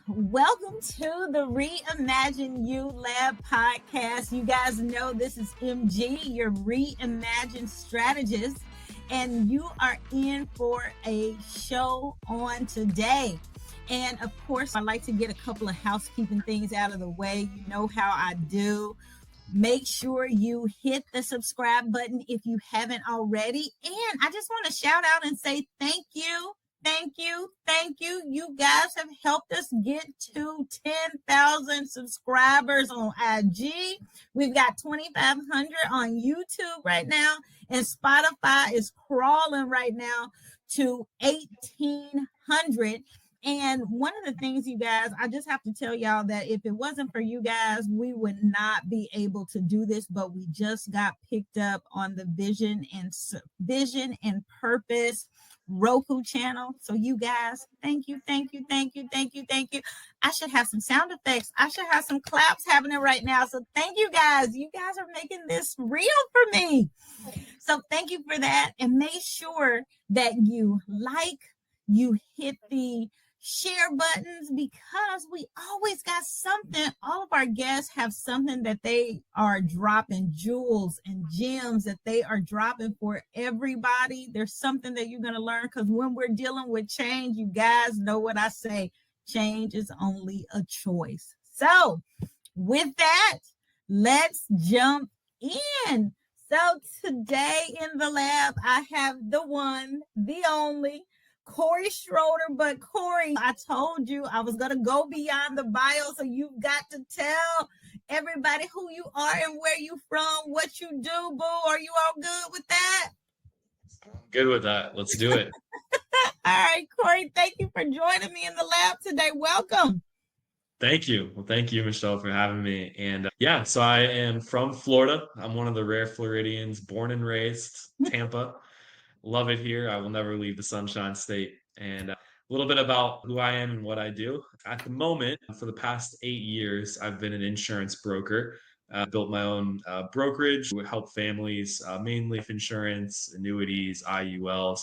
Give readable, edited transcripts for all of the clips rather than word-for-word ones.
Welcome to the Reimagine You Lab Podcast. You guys know this is MG, your Reimagine Strategist, and you are in for a show on today. And of course, I like to get a couple of housekeeping things out of the way. You know how I do. Make sure you hit the subscribe button if you haven't already. And I just want to shout out and say thank you. Thank you. Thank you. You guys have helped us get to 10,000 subscribers on IG. We've got 2,500 on YouTube right now, and Spotify is crawling right now to 1,800. And one of the things, you guys, I just have to tell y'all that if it wasn't for you guys, we would not be able to do this, but we just got picked up on the Vision and Purpose Roku channel. So you guys, thank you. I should have some sound effects. I should have some claps happening right now. So thank you guys. You guys are making this real for me. So thank you for that. And make sure that you you hit the share buttons, because we always got something. All of our guests have something that they are dropping, jewels and gems that they are dropping for everybody. There's something that you're going to learn, because when we're dealing with change, you guys know what I say, change is only a choice. So with that, let's jump in. So today in the lab, I have the one, the only, Cory Schroeder. But Cory, I told you I was going to go beyond the bio, so you've got to tell everybody who you are and where you from, what you do, boo. Are you all good with that? Good with that. Let's do it. All right, Cory, thank you for joining me in the lab today. Welcome. Thank you. Well, thank you, Michelle, for having me. And so I am from Florida. I'm one of the rare Floridians, born and raised, Tampa. Love it here. I will never leave the Sunshine State. And a little bit about who I am and what I do. At the moment, for the past 8 years, I've been an insurance broker. Built my own brokerage. We help families, mainly life insurance, annuities, IULs,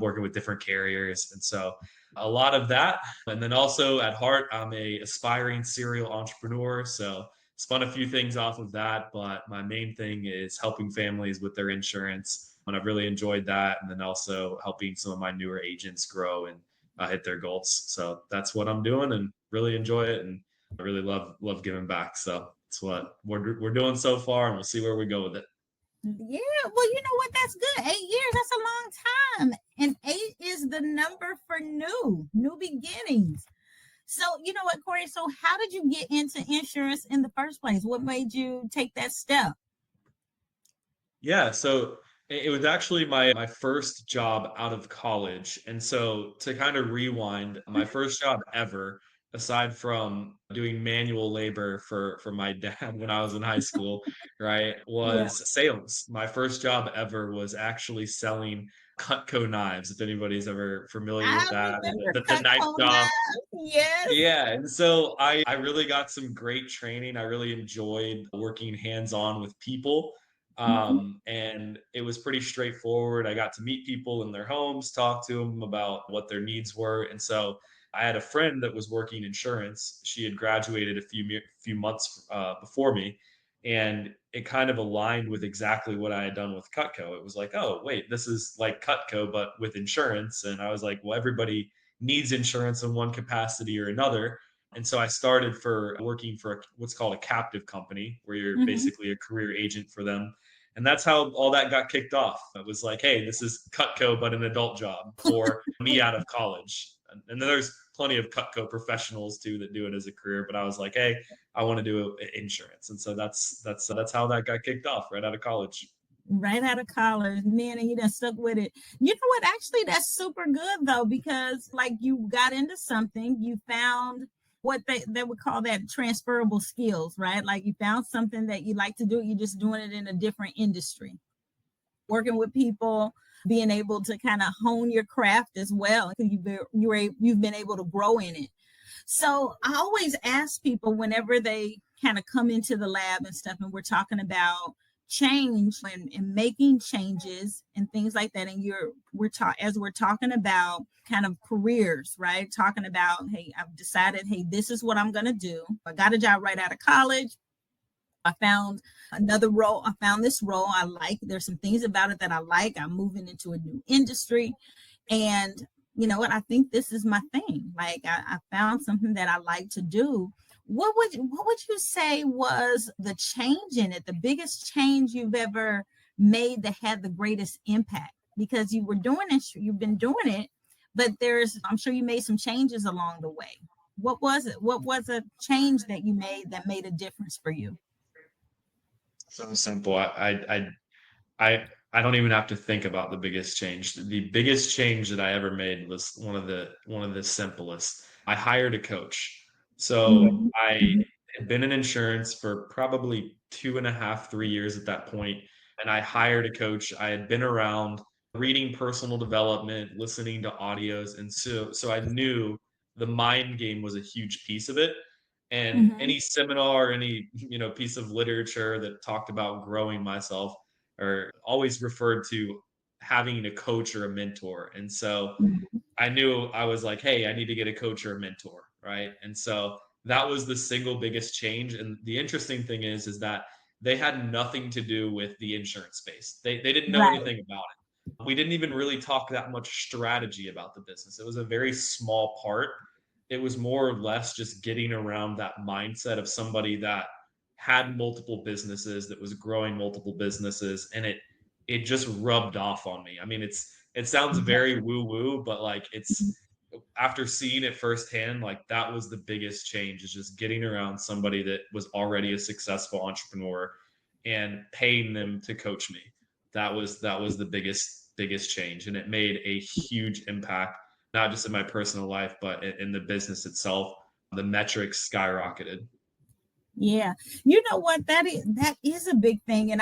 working with different carriers. And so a lot of that. And then also at heart, I'm a aspiring serial entrepreneur. So spun a few things off of that, but my main thing is helping families with their insurance. And I've really enjoyed that. And then also helping some of my newer agents grow and hit their goals. So that's what I'm doing, and really enjoy it. And I really love giving back. So it's what we're doing so far, and we'll see where we go with it. Yeah, well, you know what? That's good. 8 years, that's a long time. And 8 is the number for new beginnings. So, you know what, Cory? So how did you get into insurance in the first place? What made you take that step? Yeah, so it was actually my first job out of college. And so to kind of rewind, my first job ever, aside from doing manual labor for my dad when I was in high school, right, Yeah. was sales. My first job ever was actually selling Cutco knives, if anybody's ever familiar with I that, remember the knife Cutco shop. knives. Yes. Yeah, and so I really got some great training. I really enjoyed working hands-on with people. Mhm. And it was pretty straightforward. I got to meet people in their homes, talk to them about what their needs were. And so I had a friend that was working insurance. She had graduated a few months before me, and it kind of aligned with exactly what I had done with Cutco. It was like, oh, wait, this is like Cutco, but with insurance. And I was like, well, everybody needs insurance in one capacity or another. And so I started working for what's called a captive company, where you're Mhm. basically a career agent for them. And that's how all that got kicked off. It was like, hey, this is Cutco, but an adult job for me out of college. And then there's plenty of Cutco professionals too that do it as a career. But I was like, hey, I want to do insurance. And so that's how that got kicked off right out of college. Right out of college, man, and you done stuck with it. You know what? Actually, that's super good though, because like you got into something, you found what they would call that transferable skills, right? Like you found something that you like to do, you're just doing it in a different industry, working with people, being able to kind of hone your craft as well, because you've been able to grow in it. So I always ask people whenever they kind of come into the lab and stuff, and we're talking about change and making changes and things like that. And as we're talking about kind of careers, right? Talking about, hey, I've decided, hey, this is what I'm going to do. I got a job right out of college. I found another role. I found this role I like. There's some things about it that I like. I'm moving into a new industry. And you know what? I think this is my thing. Like I found something that I like to do. What would you say was the change in it, the biggest change you've ever made that had the greatest impact? Because you were doing it, you've been doing it, but I'm sure you made some changes along the way. What was it? What was a change that you made that made a difference for you? So simple. I don't even have to think about the biggest change. The biggest change that I ever made was one of the simplest. I hired a coach. So Mhm, I mhm, had been in insurance for probably 2.5, 3 years at that point, and I hired a coach. I had been around reading personal development, listening to audios, and so I knew the mind game was a huge piece of it. And mhm, any seminar, any piece of literature that talked about growing myself or always referred to having a coach or a mentor. And so mhm. I knew I was like, hey, I need to get a coach or a mentor, right? And so that was the single biggest change. And the interesting thing is that they had nothing to do with the insurance space. They didn't know Right. anything about it. We didn't even really talk that much strategy about the business. It was a very small part. It was more or less just getting around that mindset of somebody that had multiple businesses, that was growing multiple businesses, and it just rubbed off on me. I mean, it sounds Yeah. very woo woo, but like it's after seeing it firsthand, like that was the biggest change is just getting around somebody that was already a successful entrepreneur and paying them to coach me. That was the biggest change, and it made a huge impact, not just in my personal life, but in the business itself. The metrics skyrocketed. Yeah. You know what? That is a big thing. And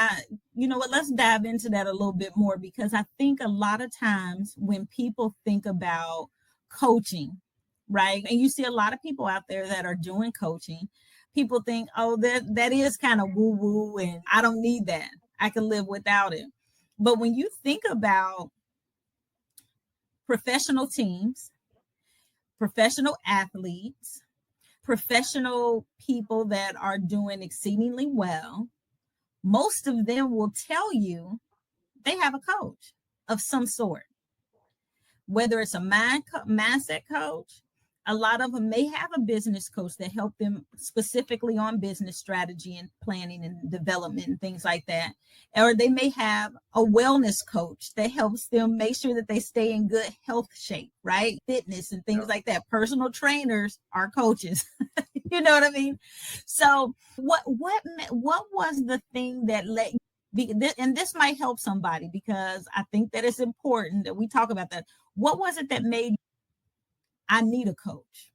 you know what, let's dive into that a little bit more because I think a lot of times when people think about coaching, right? And you see a lot of people out there that are doing coaching, people think, oh, that is kind of woo-woo and I don't need that. I can live without it. But when you think about professional teams, professional athletes, professional people that are doing exceedingly well, most of them will tell you they have a coach of some sort, whether it's a mindset coach. A lot of them may have a business coach that help them specifically on business strategy and planning and development and things like that. Or they may have a wellness coach that helps them make sure that they stay in good health shape, right? Fitness and things Yep. like that. Personal trainers are coaches. You know what I mean? So what was the thing that let and this might help somebody because I think that it's important that we talk about that. What was it that made I need a coach?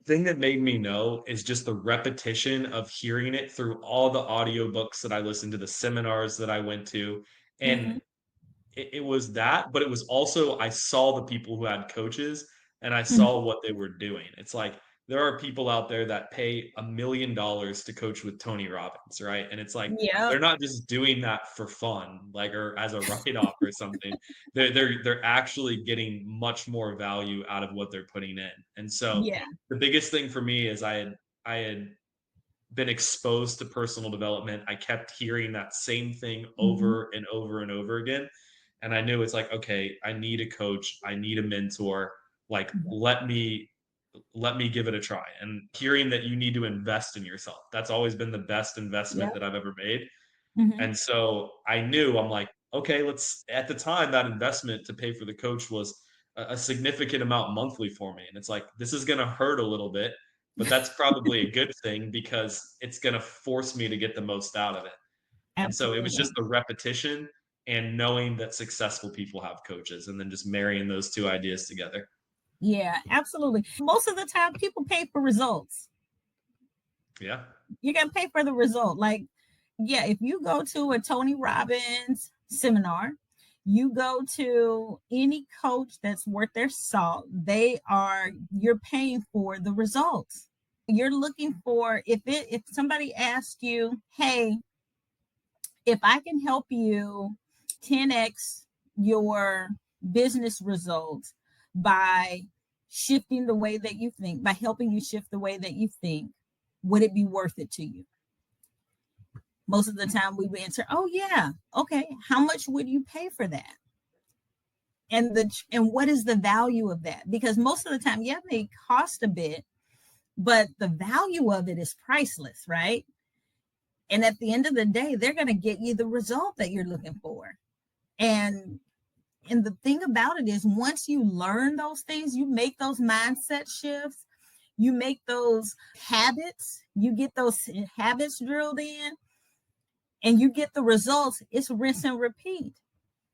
Thing that made me know is just the repetition of hearing it through all the audiobooks that I listened to, the seminars that I went to. And Mm-hmm, it was that, but it was also I saw the people who had coaches and I mm-hmm. saw what they were doing. It's like there are people out there that pay $1 million to coach with Tony Robbins, right? And it's like Yep, they're not just doing that for fun, like or as a write-off or something. They're actually getting much more value out of what they're putting in. And so yeah, the biggest thing for me is I had been exposed to personal development. I kept hearing that same thing mm-hmm, over and over and over again. And I knew it's like, okay, I need a coach, I need a mentor. Like, let me give it a try. And hearing that you need to invest in yourself. That's always been the best investment yep, that I've ever made. mm-hmm, And so I knew I'm like, okay, let's at the time that investment to pay for the coach was a significant amount monthly for me. And it's like, this is going to hurt a little bit, but that's probably a good thing because it's going to force me to get the most out of it. And so it was just absolutely. the repetition and knowing that successful people have coaches and then just marrying those two ideas together. Yeah, absolutely. Most of the time, people pay for results. Yeah. You got to pay for the result. Like, yeah, if you go to a Tony Robbins seminar, you go to any coach that's worth their salt, you're paying for the results. You're looking for, if somebody asks you, hey, if I can help you 10x your business results by shifting the way that you think, by helping you shift the way that you think, would it be worth it to you? Most of the time we would answer, oh yeah, okay. How much would you pay for that? And what is the value of that? Because most of the time, yeah, it may cost a bit, but the value of it is priceless, right? And at the end of the day, they're going to get you the result that you're looking for. And the thing about it is, once you learn those things, you make those mindset shifts, you make those habits, you get those habits drilled in, and you get the results. It's rinse and repeat.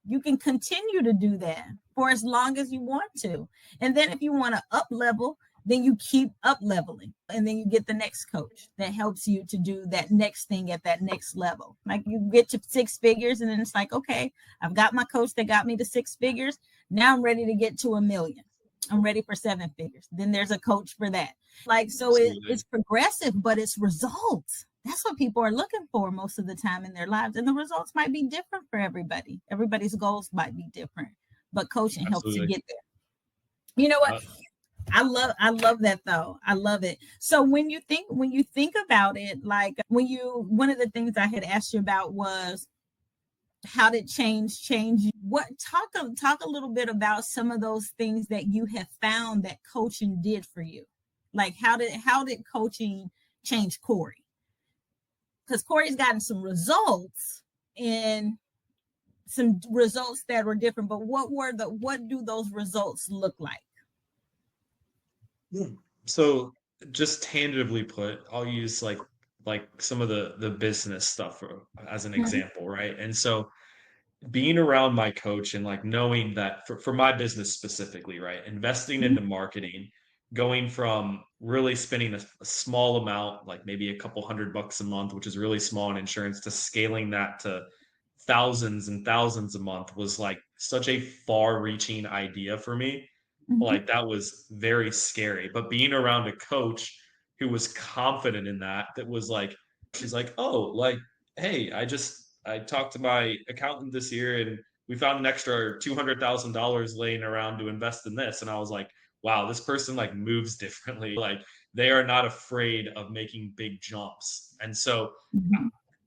You can continue to do that for as long as you want to. And then if you want to up level, then you keep up leveling. And then you get the next coach that helps you to do that next thing at that next level. Like you get to 6 figures and then it's like, okay, I've got my coach that got me to 6 figures. Now I'm ready to get to 1 million. I'm ready for 7 figures. Then there's a coach for that. Like, so it's progressive, but it's results. That's what people are looking for most of the time in their lives. And the results might be different for everybody. Everybody's goals might be different, but coaching helps you get there. You know what? I love that though. I love it. So when you think about it, like one of the things I had asked you about was how did change what, talk a little bit about some of those things that you have found that coaching did for you. Like how did coaching change Cory? Because Cory's gotten some results and some results that were different, but what do those results look like? So just tangibly put, I'll use like some of the business stuff as an example, right? And so being around my coach and like knowing that for my business specifically, right? Investing into marketing, going from really spending a small amount, like maybe a couple $100 a month, which is really small in insurance, to scaling that to thousands and thousands a month was like such a far reaching idea for me. Like that was very scary. But being around a coach who was confident in that was like, she's like, oh, like, hey, I talked to my accountant this year and we found an extra $200,000 laying around to invest in this. And I was like, wow, this person like moves differently. Like they are not afraid of making big jumps. And so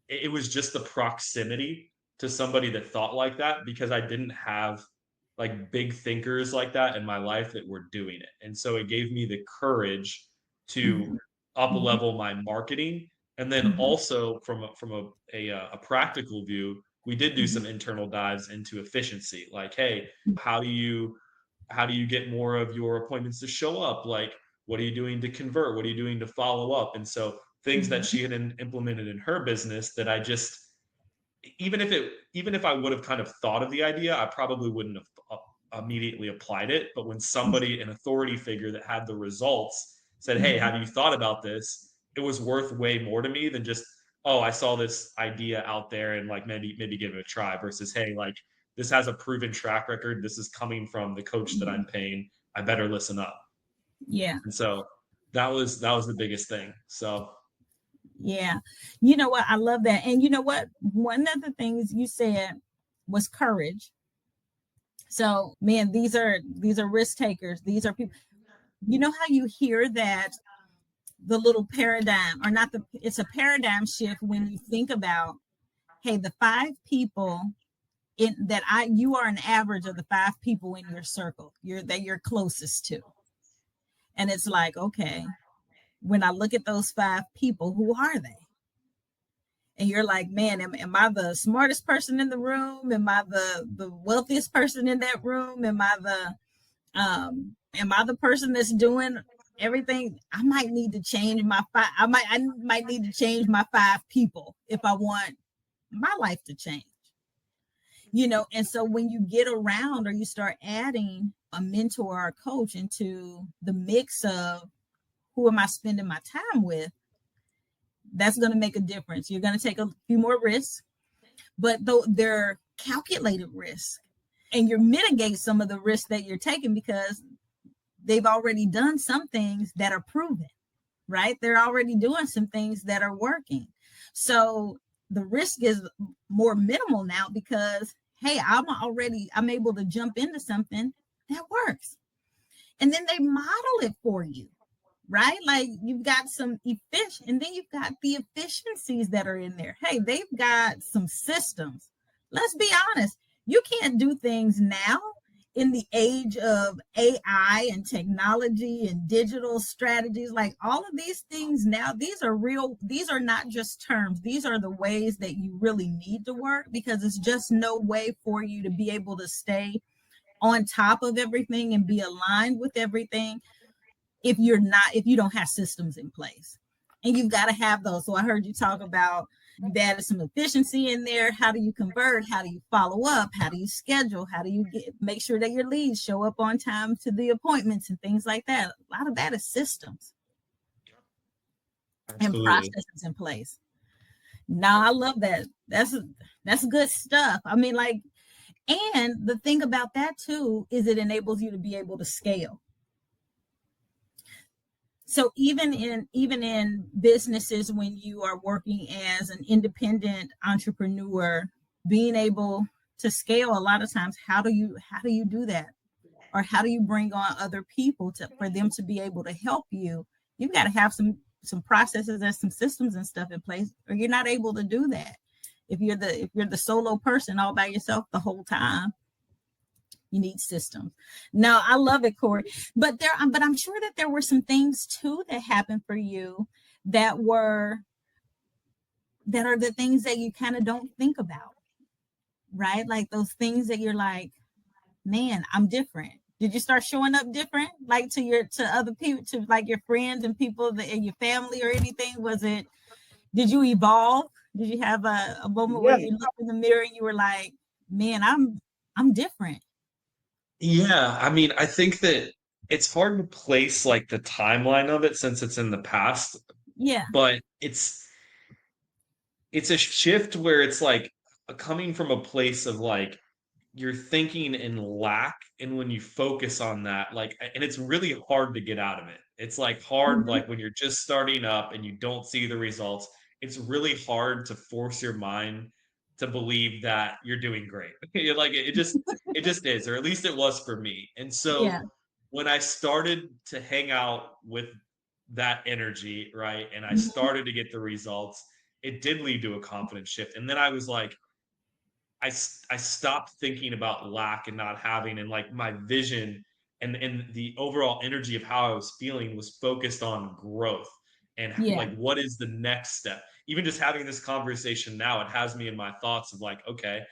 it was just the proximity to somebody that thought like that, because I didn't have like big thinkers like that in my life that were doing it. And so it gave me the courage to up level my marketing. And then also from a practical view, we did do some internal dives into efficiency. Like, hey, how do you get more of your appointments to show up? Like, what are you doing to convert? What are you doing to follow up? And so things that she had implemented in her business that I just, even if I would have kind of thought of the idea, I probably wouldn't have immediately applied it. But when somebody, an authority figure that had the results, said, hey, have you thought about this? It was worth way more to me than just, oh, I saw this idea out there and like maybe give it a try, versus, hey, like this has a proven track record. This is coming from the coach that I'm paying. I better listen up. Yeah. And so that was the biggest thing. So yeah. You know what? I love that. And you know what? One of the things you said was courage. So, man, these are risk takers. These are people. You know how you hear that the little paradigm, or not it's a paradigm shift when you think about, hey, the 5 people you are an average of the 5 people in your circle that you're closest to. And it's like, okay, when I look at those 5 people, who are they? And you're like, man, am I the smartest person in the room? Am I the wealthiest person in that room? Am I the person that's doing everything? I might need to change my 5. I might need to change my 5 people if I want my life to change. And so when you get around or you start adding a mentor or a coach into the mix of who am I spending my time with, that's going to make a difference. You're going to take a few more risks, but they're calculated risks, and you mitigate some of the risks that you're taking because they've already done some things that are proven. right? They're already doing some things that are working. So the risk is more minimal now because, hey, I'm able to jump into something that works. And then they model it for you, right? Like you've got some and then you've got the efficiencies that are in there. Hey, they've got some systems. Let's be honest, you can't do things now in the age of AI and technology and digital strategies. Like all of these things now, these are real, these are not just terms. These are the ways that you really need to work, because it's just no way for you to be able to stay on top of everything and be aligned with everything if you don't have systems in place. And you've got to have those. So I heard you talk about you've added some efficiency in there. How do you convert? How do you follow up? How do you schedule? How do you make sure that your leads show up on time to the appointments and things like that? A lot of that is systems and Absolutely. processes in place. Now I love that. That's good stuff. I mean, like, and the thing about that too is it enables you to be able to scale. So even in businesses, when you are working as an independent entrepreneur, being able to scale, a lot of times, how do you do that? Or how do you bring on other people for them to be able to help you? You've got to have some processes and some systems and stuff in place, or you're not able to do that. If you're the solo person all by yourself the whole time, you need systems. No, I love it, Cory. But I'm sure that there were some things too that happened for you that are the things that you kind of don't think about, right? Like those things that you're like, man, I'm different. Did you start showing up different, like to other people, to like your friends and people in your family or anything? Did you evolve? Did you have a moment where you looked in the mirror and you were like, man, I'm different? Yeah, I mean, I think that it's hard to place like the timeline of it since it's in the past, Yeah. but it's a shift where it's like coming from a place of like you're thinking in lack, and when you focus on that, like, and it's really hard to get out of it. It's like hard, Mm-hmm. like when you're just starting up and you don't see the results, it's really hard to force your mind to believe that you're doing great. Like it just is, or at least it was for me. And so Yeah. when I started to hang out with that energy, right, and I Mm-hmm. started to get the results, it did lead to a confidence shift. And then I was like, I stopped thinking about lack and not having, and like my vision and the overall energy of how I was feeling was focused on growth and Yeah. like what is the next step. Even just having this conversation now, it has me in my thoughts of like, okay,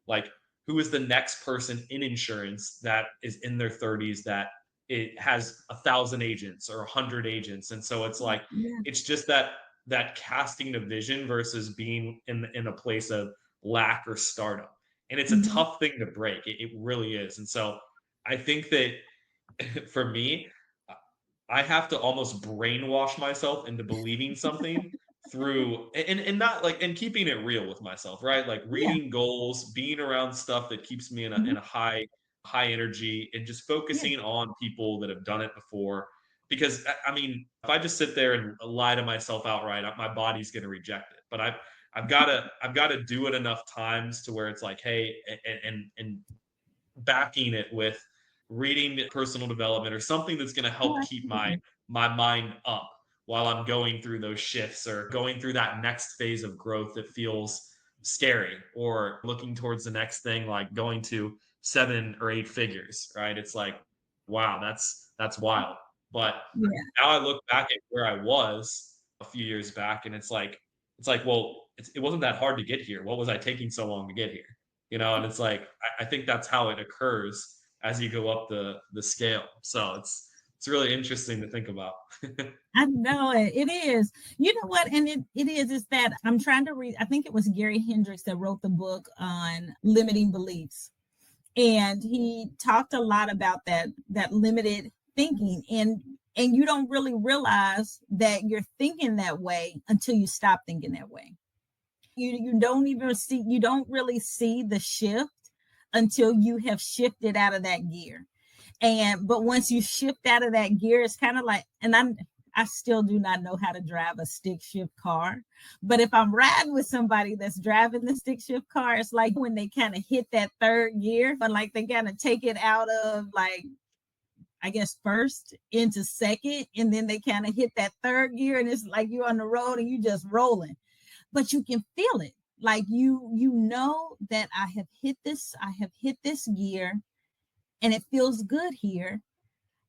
like who is the next person in insurance that is in their 30s that it has 1,000 agents or 100 agents, and so it's like Yeah. it's just that casting a vision versus being in a place of lack or startup. And it's a Mm-hmm. tough thing to break. It really is. And so I think that for me, I have to almost brainwash myself into believing something through and not like and keeping it real with myself, right? Like Yeah. reading goals, being around stuff that keeps me in Mm-hmm. a high energy, and just Yeah. focusing on people that have done it before. Because I mean, if I just sit there and lie to myself outright, my body's going to reject it. But I've got to do it enough times to where it's like, hey, and backing it with reading personal development or something that's going to Oh, help keep absolutely. my mind up while I'm going through those shifts or going through that next phase of growth that feels scary, or looking towards the next thing like going to 7 or 8 figures, right? It's like, wow, that's wild. But Yeah. now I look back at where I was a few years back, and it's like, well, it wasn't that hard to get here. What was I taking so long to get here? And it's like I think that's how it occurs as you go up the scale. So it's really interesting to think about. I know it. It is. You know what? And it's that I'm trying to read. I think it was Gary Hendricks that wrote the book on limiting beliefs. And he talked a lot about that limited thinking. And you don't really realize that you're thinking that way until you stop thinking that way. You don't really see the shift until you have shifted out of that gear. But once you shift out of that gear, it's kind of like, and I still do not know how to drive a stick shift car. But if I'm riding with somebody that's driving the stick shift car, it's like when they kind of hit that third gear, but like they kind of take it out of like, I guess, first into second, and then they kind of hit that third gear, and it's like you're on the road and you just rolling, but you can feel it. Like you know that I have hit this gear, and it feels good here,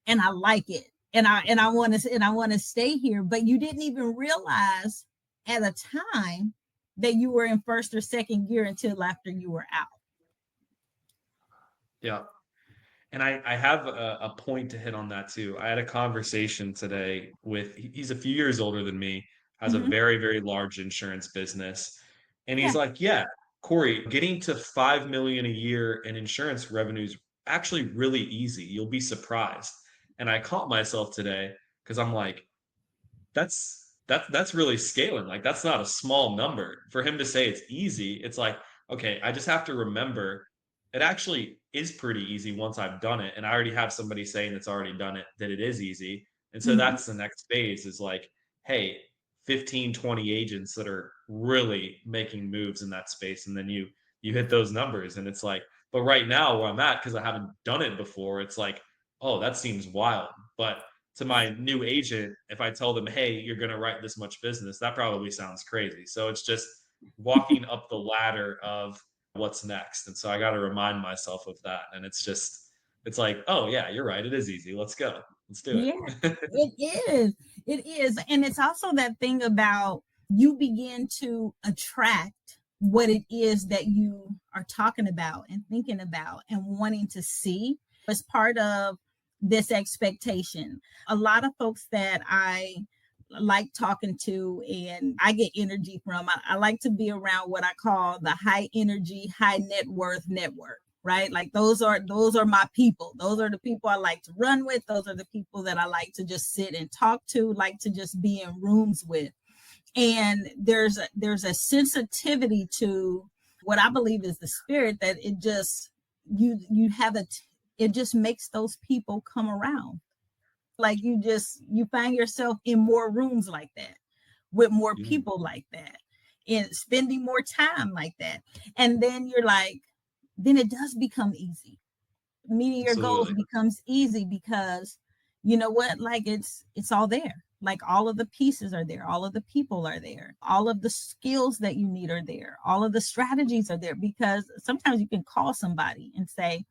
and I like it, and I want to stay here. But you didn't even realize at a time that you were in first or second gear until after you were out. Yeah. And I have a point to hit on that too. I had a conversation today with, he's a few years older than me, has a Mm-hmm. very, very large insurance business. And Yeah. he's like, yeah, Cory, getting to 5 million a year in insurance revenues actually really easy. You'll be surprised. And I caught myself today because I'm like, that's really scaling. Like that's not a small number. For him to say it's easy, it's like, okay, I just have to remember it actually is pretty easy once I've done it. And I already have somebody saying that's already done it, that it is easy. And so Mm-hmm. that's the next phase is like, hey, 15, 20 agents that are really making moves in that space. And then you hit those numbers. And it's like, but right now where I'm at, because I haven't done it before, it's like, oh, that seems wild. But to my new agent, if I tell them, hey, you're going to write this much business, that probably sounds crazy. So it's just walking up the ladder of what's next. And so I got to remind myself of that. And it's like, oh, yeah, you're right. It is easy. Let's go. Let's do Yeah, it. it is. It is. And it's also that thing about you begin to attract what it is that you are talking about and thinking about and wanting to see as part of this expectation. A lot of folks that I like talking to and I get energy from, I like to be around what I call the high energy, high net worth network, right? Like those are my people. Those are the people I like to run with. Those are the people that I like to just sit and talk to, like to just be in rooms with. And there's a sensitivity to what I believe is the spirit that it just you have it just makes those people come around. Like you find yourself in more rooms like that, with more Mm, people like that, and spending more time like that. And then you're like, then it does become easy. Meeting your goals absolutely. becomes easy because you know what? Like it's all there. Like all of the pieces are there, all of the people are there, all of the skills that you need are there, all of the strategies are there. Because sometimes you can call somebody and say,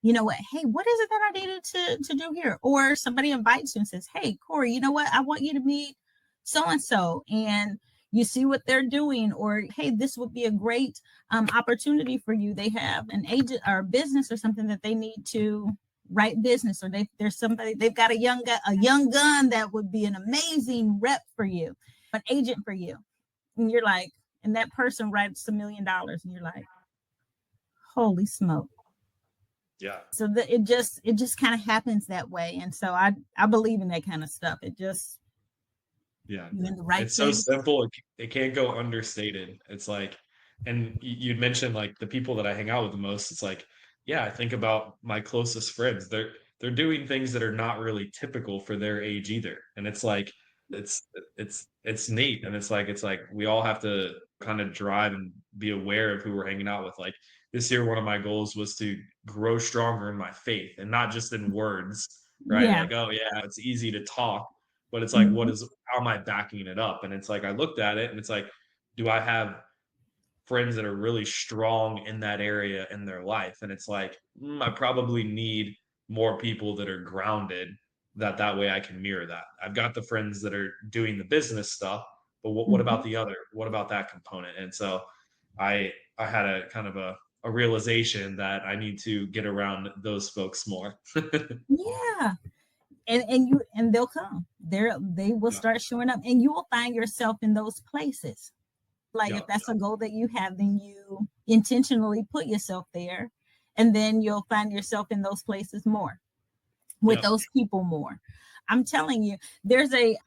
you know what, hey, what is it that I needed to do here? Or somebody invites you and says, hey, Cory, you know what, I want you to meet so and so, and you see what they're doing. Or hey, this would be a great opportunity for you. They have an agent or business or something that they need to write business, or there's somebody, they've got a young gun that would be an amazing rep for you, an agent for you. And you're like, and that person writes $1 million, and you're like, holy smoke. Yeah. So it just kind of happens that way. And so I believe in that kind of stuff. It just, Yeah. you're in the right It's so place. simple. It can't go understated. It's like, and you'd mentioned like the people that I hang out with the most. It's like, yeah, I think about my closest friends. They're doing things that are not really typical for their age either. And it's like, it's it's neat. And it's like we all have to kind of drive and be aware of who we're hanging out with. Like this year, one of my goals was to grow stronger in my faith and not just in words, right? Yeah. Like, oh yeah, it's easy to talk, but it's like, Mhm. how am I backing it up? And it's like, I looked at it and it's like, do I have friends that are really strong in that area in their life? And it's like, I probably need more people that are grounded, that way I can mirror that. I've got the friends that are doing the business stuff, but what about Mhm. the other? What about that component? And so I had a kind of a realization that I need to get around those folks more. Yeah. And they'll come. They will Yeah. start showing up, and you will find yourself in those places. Like Yeah. if that's a goal that you have, then you intentionally put yourself there, and then you'll find yourself in those places more, with Yeah. those people more. I'm telling you,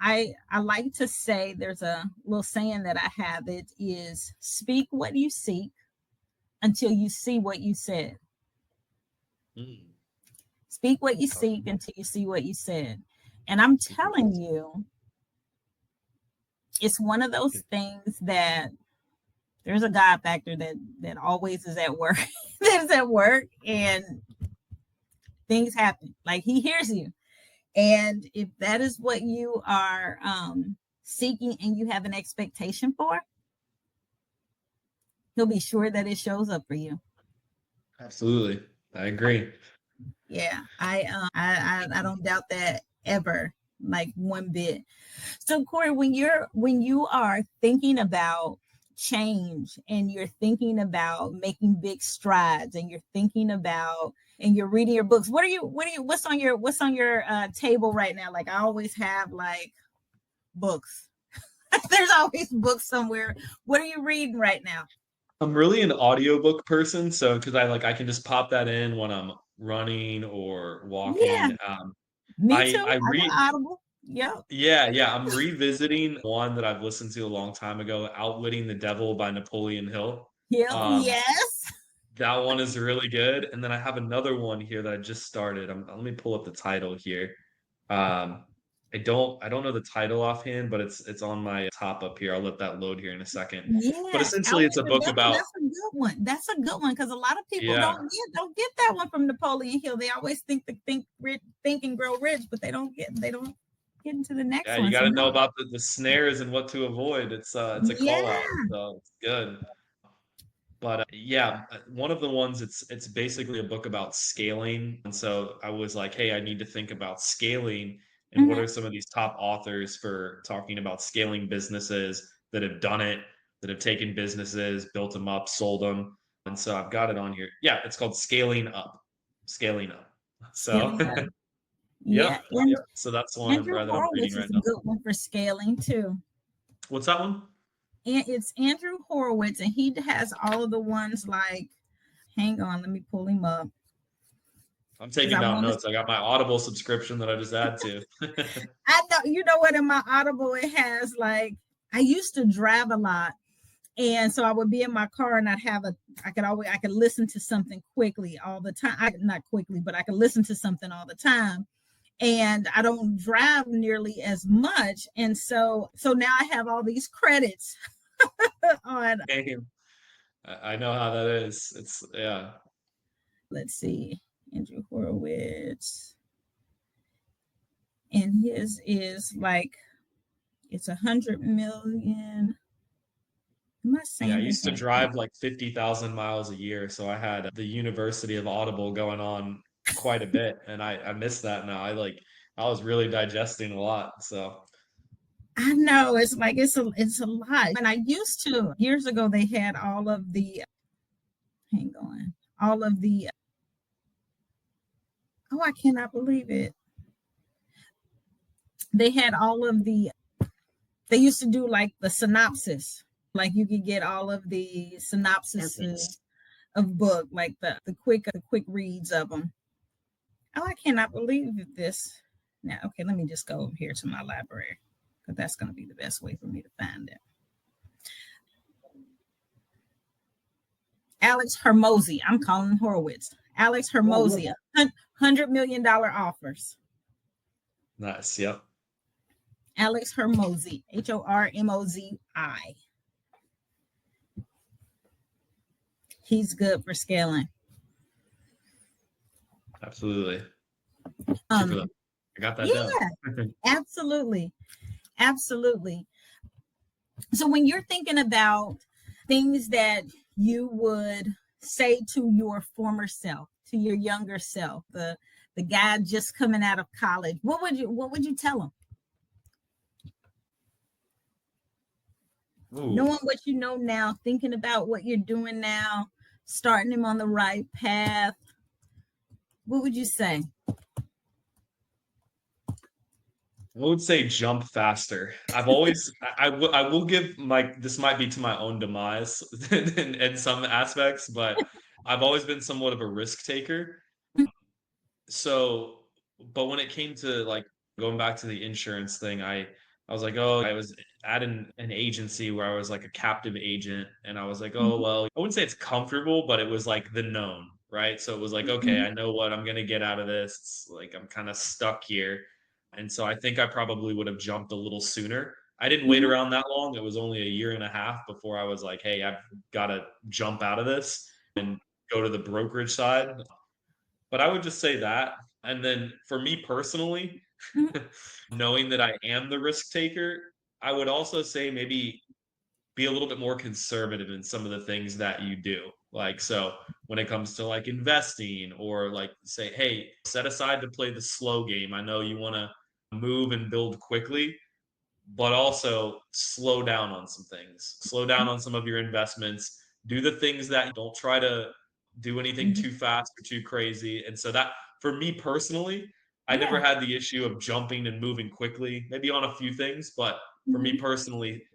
I like to say, there's a little saying that I have. It is, speak what you seek until you see what you said. Mm. Speak what you seek until you see what you said. And I'm telling you, It's one of those things that there's a God factor that always is at work. That's at work, and things happen. Like he hears you, and if that is what you are seeking and you have an expectation for, he'll be sure that it shows up for you. Absolutely. I agree. Yeah, I don't doubt that ever, like one bit. So Cory, when you are thinking about change and you're thinking about making big strides and you're thinking about and you're reading your books, what's on your table right now? Like I always have like books. There's always books somewhere. What are you reading right now? I'm really an audiobook person, so because I can just pop that in when I'm running or Yeah, walking. me I too. I I read got Audible. Yep. yeah, I'm revisiting one that I've listened to a long time ago, Outwitting the Devil by Napoleon Hill. Yep. Um, Yes. that one is really good. And then I have another one here that I just started. Let me pull up the title here. Um, I don't know the title offhand, but it's on my top up here. I'll let that load here in a second. But Yes, essentially, it's Outwit a the book Devil. about That's a good one. That's a good one because a lot of people yeah, don't get that one from Napoleon Hill. They always think and grow rich, but they don't get into the next yeah. You one. got So to know no, about the snares and what to avoid. It's a call yeah. out, so it's good. But yeah, one of the ones it's basically a book about scaling. And so I was like, hey, I need to think about scaling and what Mm-hmm. are some of these top authors for talking about scaling businesses that have done it, that have taken businesses, built them up, sold them. And so I've got it on here. Yeah, it's called Scaling Up. Scaling Up. So Scaling up. Yeah, yep, and yep. So that's one Andrew that I'm reading Horowitz right is a now. good one for scaling too. What's that one? And it's Andrew Horowitz, and he has all of the ones like. Hang on, let me pull him up I'm because taking I down want to. notes. I got my Audible subscription that I just add to. I know you know what in my Audible it has like. I used to drive a lot. And so I would be in my car and I could listen to something quickly all the time. Not quickly, but I could listen to something all the time. And I don't drive nearly as much. And so now I have all these credits on, Damn. I know how that is. It's yeah. let's see, Andrew Horowitz. And his is like, it's 100 million. Am I Yeah, I saying this used to right? drive like 50,000 miles a year, so I had the University of Audible going on quite a bit, and I miss that now. I was really digesting a lot, so I know it's like it's a lot. And I used to years ago they had all of the hang on all of the oh I cannot believe it. They had all of the they used to do like the synopsis. Like you could get all of the synopsises of book, like the quick reads of them. Oh, I cannot believe this. Now, okay, let me just go over here to my library because that's going to be the best way for me to find it. Alex Hermosi. I'm calling Horowitz. Alex oh, Hermosi. yeah. $100 million offers. Nice. Yep. Alex Hermosi. Hormozi. He's good for scaling. Absolutely. Thank you for that. Um, I got that down. yeah, absolutely. Absolutely. So when you're thinking about things that you would say to your former self, to your younger self, the guy just coming out of college, what would you tell him? Ooh. Knowing what you know now, thinking about what you're doing now, starting him on the right path, what would you say? I would say jump faster. I've always, I will give my, this might be to my own demise in some aspects, but I've always been somewhat of a risk taker. So, but when it came to like going back to the insurance thing, I was like, oh, I was at an agency where I was like a captive agent, and I was like, oh Mhm, well, I wouldn't say it's comfortable, but it was like the known, right? So it was like, okay, mhm, I know what I'm gonna get out of this. It's like I'm kind of stuck here. And so I think I probably would have jumped a little sooner. I didn't wait around that long. It was only a year and a half before I was like, hey, I've got to jump out of this and go to the brokerage side. But I would just say that. And then for me personally, Mhm. knowing that I am the risk taker, I would also say maybe be a little bit more conservative in some of the things that you do. Like, so when it comes to like investing or like say, hey, set aside to play the slow game. I know you want to move and build quickly, but also slow down on some things. Slow down on some of your investments. Do the things that don't try to do anything Mhm. too fast or too crazy. And so that for me personally, I never Yeah. had the issue of jumping and moving quickly, maybe on a few things, but for me Mhm. personally,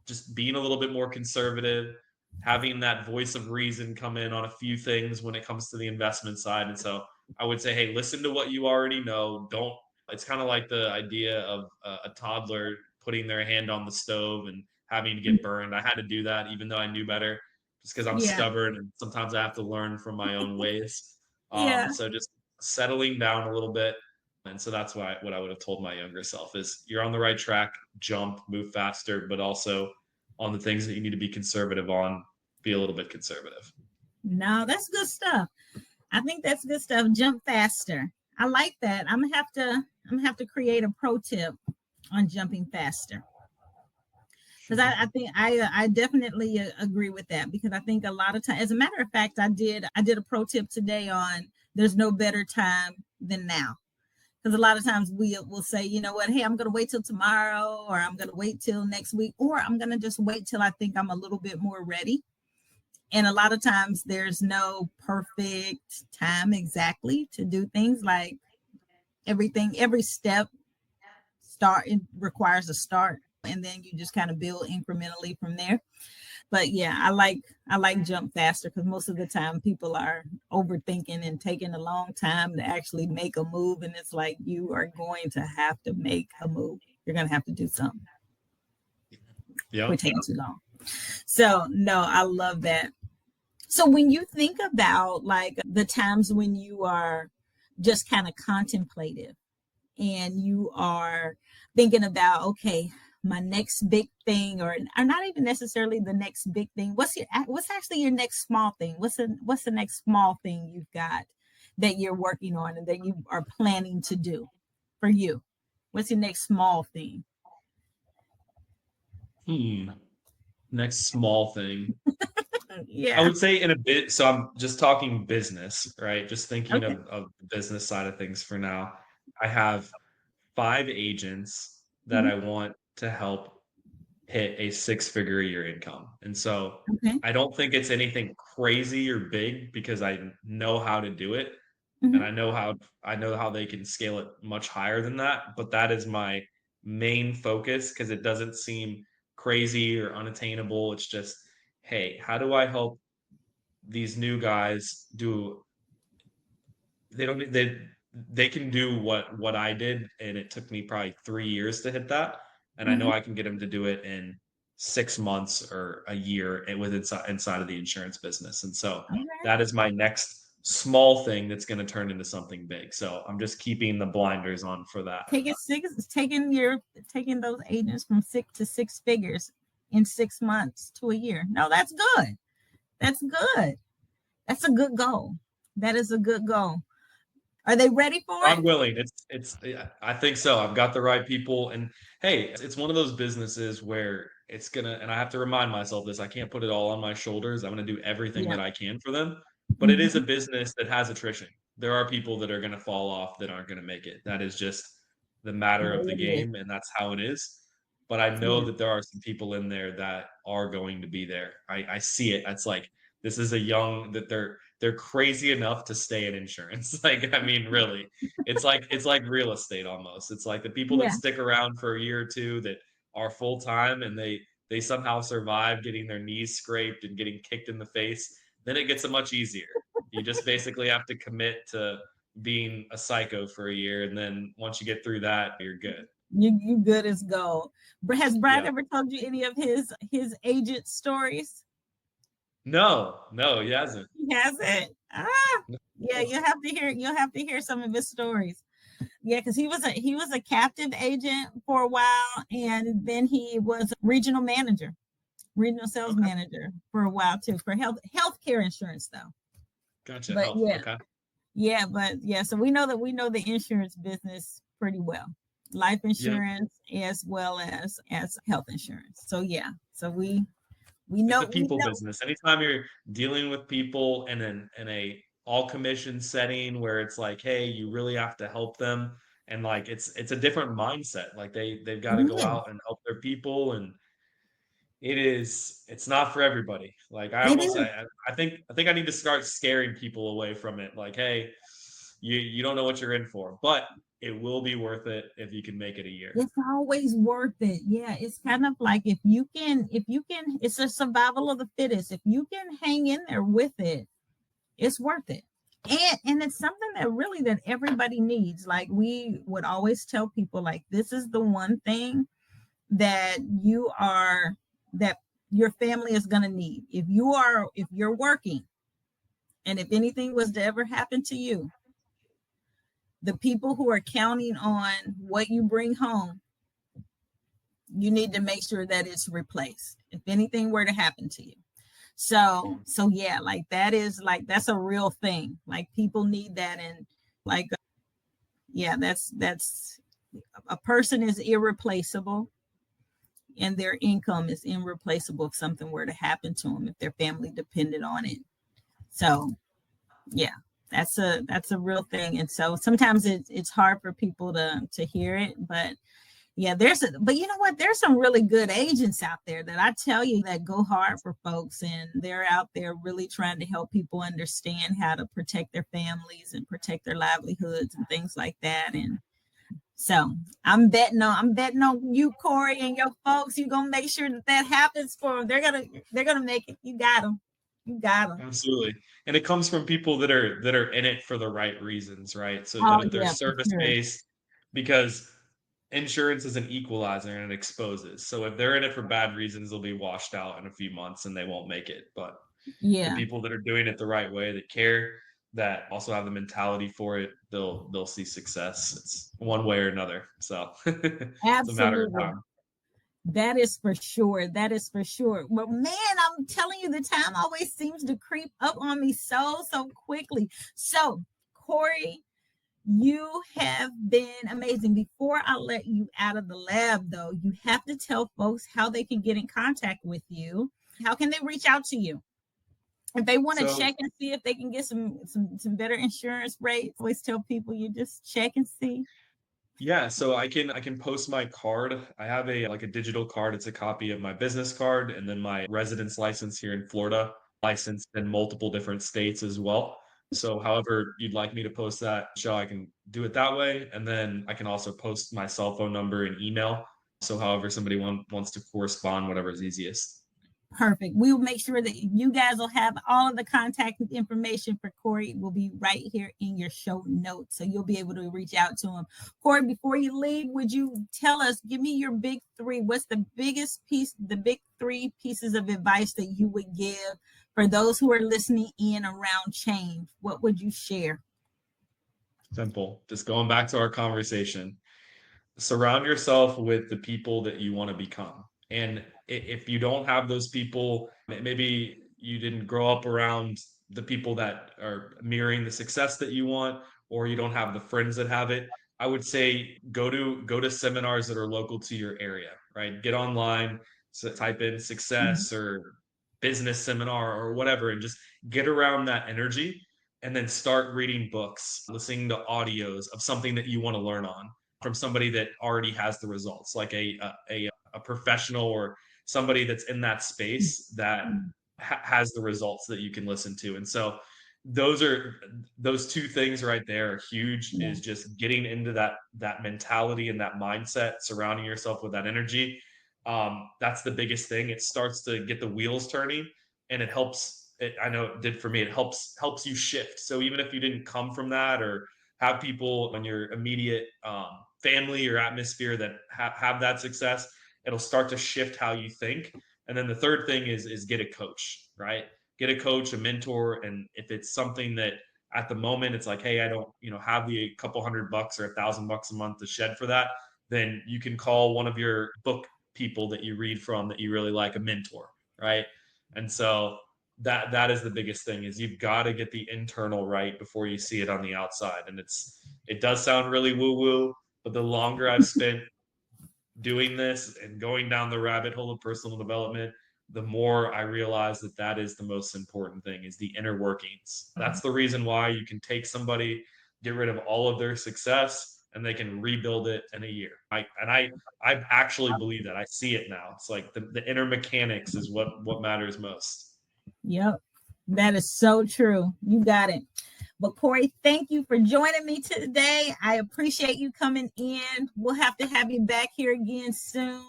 just being a little bit more conservative, having that voice of reason come in on a few things when it comes to the investment side. And so I would say, hey, listen to what you already know. Don't, it's kind of like the idea of a toddler putting their hand on the stove and having to get burned. I had to do that even though I knew better just because I'm Yeah. stubborn and sometimes I have to learn from my own ways. Yeah. So just settling down a little bit. And so that's why what I would have told my younger self is you're on the right track, jump, move faster, but also on the things that you need to be conservative on, be a little bit conservative. No, that's good stuff. I think that's good stuff. Jump faster. I like that. I'm gonna have to create a pro tip on jumping faster. Because I think I definitely agree with that, because I think a lot of times, as a matter of fact, I did a pro tip today on there's no better time than now. Because a lot of times we will say, you know what, hey, I'm going to wait till tomorrow, or I'm going to wait till next week, or I'm going to just wait till I think I'm a little bit more ready. And a lot of times there's no perfect time exactly to do things. Like every step start it requires a start, and then you just kind of build incrementally from there. But yeah, I like jump faster, because most of the time people are overthinking and taking a long time to actually make a move, and it's like you are going to have to make a move. You're going to have to do something. We're Yep. taking too long. So no, I love that. So when you think about like the times when you are just kind of contemplative, and you are thinking about, okay, my next big thing, or not even necessarily the next big thing, what's actually your next small thing? What's the next small thing you've got that you're working on and that you are planning to do for you? What's your next small thing? Hmm. Next small thing. I Yeah. would say in a bit, so I'm just talking business, right? Just thinking Okay. of the business side of things for now. I have 5 agents that Mhm. I want to help hit a six-figure a year income. And so Okay. I don't think it's anything crazy or big because I know how to do it and Hmm. I know how they can scale it much higher than that, but that is my main focus because it doesn't seem crazy or unattainable. It's just, hey, how do I help these new guys do they don't they can do what I did, and it took me probably 3 years to hit that, and I know Hmm. I can get them to do it in 6 months or a year and with inside of the insurance business. And so Okay. that is my next small thing that's going to turn into something big. So I'm just keeping the blinders on for that. Taking those agents from 6 to 6 figures in 6 months to a year. No, that's good. That's good. That's a good goal. That is a good goal. Are they ready for I'm it? willing. It's yeah, I think so. I've got the right people and hey, it's one of those businesses where it's gonna and I have to remind myself this, I can't put it all on my shoulders. I'm gonna do everything Yeah. that I can for them. But it is a Hmm. business that has attrition. There are people that are gonna fall off that aren't gonna make it. That is just the matter of the It is. game, and that's how it is. But I know Yeah. that there are some people in there that are going to be there. I see it. It's like this is a young that they're crazy enough to stay in insurance. Like, I mean, really, it's like real estate almost. It's like the people that Yeah. stick around for a year or two that are full time and they somehow survive getting their knees scraped and getting kicked in the face. Then it gets a much easier. You just basically have to commit to being a psycho for a year, and then once you get through that, you're good. You good as gold. Has Brian Yeah. ever told you any of his agent stories? No, no, he hasn't. He hasn't. Ah, yeah. No. You'll have to hear some of his stories. Yeah, because he was a captive agent for a while, and then he was a regional sales Okay. manager for a while too, for healthcare insurance though. Gotcha. But Health. yeah, Okay. so we know the insurance business pretty well. Life Yep. insurance as well as health insurance. So yeah. So It's a we people know. business. Anytime you're dealing with people in a all commission setting where it's like, hey, you really have to help them, and like it's a different mindset. Like they've got It to go is. out and help their people, and it's not for everybody. Like It is. I think I need to start scaring people away from it. Like, hey, you don't know what you're in for, but it will be worth it if you can make it a year. It's always worth it. Yeah, it's kind of like if you can, it's a survival of the fittest. If you can hang in there with it, it's worth it. And it's something that really that everybody needs. Like we would always tell people, like this is the one thing that that your family is going to need. If you're working, and if anything was to ever happen to you, the people who are counting on what you bring home, you need to make sure that it's replaced if anything were to happen to you. So yeah, like that is like that's a real thing. Like people need that. And like yeah, that's a person is irreplaceable, and their income is irreplaceable if something were to happen to them, if their family depended on it. So yeah, that's a real thing. And so sometimes it's hard for people to hear it, but yeah, but you know what? There's some really good agents out there that I tell you that go hard for folks, and they're out there really trying to help people understand how to protect their families and protect their livelihoods and things like that. And so I'm betting on you, Cory, and your folks. You're gonna make sure that that happens for them. They're gonna make it. You got them. You got them. Absolutely. And it comes from people that are in it for the right reasons, right? So Oh that they're yeah, for service sure. based because insurance is an equalizer and it exposes. So if they're in it for bad reasons, they'll be washed out in a few months and they won't make it. But the Yeah, people that are doing it the right way, that care, that also have the mentality for it, they'll see success. It's one way or another. So it's a matter of absolutely. time. That is for sure. That is for sure. But man, I'm telling you, the time always seems to creep up on me so quickly. So, Cory, you have been amazing. Before I let you out of the lab, though, you have to tell folks how they can get in contact with you. How can they reach out to you? If they want to So check and see if they can get some better insurance rates, always tell people you just check and see. yeah, so I can post my card. I have a like a digital card. It's a copy of my business card and then my residence license here in Florida, licensed in multiple different states as well. So however you'd like me to post that show, I can do it that way. And then I can also post my cell phone number and email. So however somebody wants to correspond, whatever's easiest. Perfect. We will make sure that you guys will have all of the contact information for Cory. Will be right here in your show notes, so you'll be able to reach out to him. Cory, before you leave, would you tell us? Give me your big three. What's the biggest piece? The big three pieces of advice that you would give for those who are listening in around change. What would you share? Simple. Just going back to our conversation, surround yourself with the people that you want to become. And if you don't have those people, maybe you didn't grow up around the people that are mirroring the success that you want, or you don't have the friends that have it. I would say go to seminars that are local to your area, right? Get online, so type in Mhm. success or business seminar or whatever, and just get around that energy and then start reading books, listening to audios of something that you want to learn on from somebody that already has the results, like a professional or somebody that's in that space that has the results that you can listen to. And so those two things right there are huge. Yeah. Is just getting into that mentality and that mindset, surrounding yourself with that energy. That's the biggest thing. It starts to get the wheels turning, and it helps. I know it did for me. It helps you shift. So even if you didn't come from that or have people in your immediate family or atmosphere that have that success, it'll start to shift how you think. And then the third thing is get a coach, right? Get a coach, a mentor, and if it's something that at the moment it's like, hey, I don't, have the couple $100 or $1,000 a month to shed for that, then you can call one of your book people that you read from that you really like a mentor, right? And so that is the biggest thing, is you've got to get the internal right before you see it on the outside. And it does sound really woo woo, but the longer I've spent doing this and going down the rabbit hole of personal development, the more I realize that is the most important thing, is the inner workings. That's the reason why you can take somebody, get rid of all of their success, and they can rebuild it in a year. I actually believe that. I see it now. It's like the inner mechanics is what matters most. Yep. That is so true. You got it. But Cory, thank you for joining me today. I appreciate you coming in. We'll have to have you back here again soon.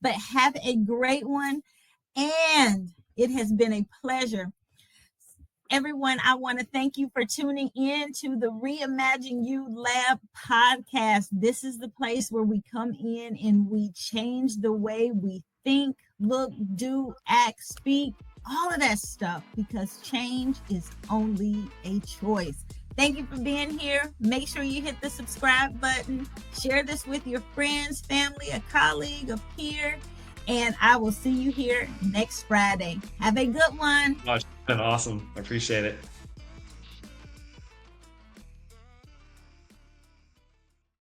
But have a great one. And it has been a pleasure. Everyone, I want to thank you for tuning in to the Reimagine You Lab podcast. This is the place where we come in and we change the way we think, look, do, act, speak, all of that stuff, because change is only a choice. Thank you for being here. Make sure you hit the subscribe button. Share this with your friends, family, a colleague, a peer. And I will see you here next Friday. Have a good one. Oh, it's been awesome. I appreciate it.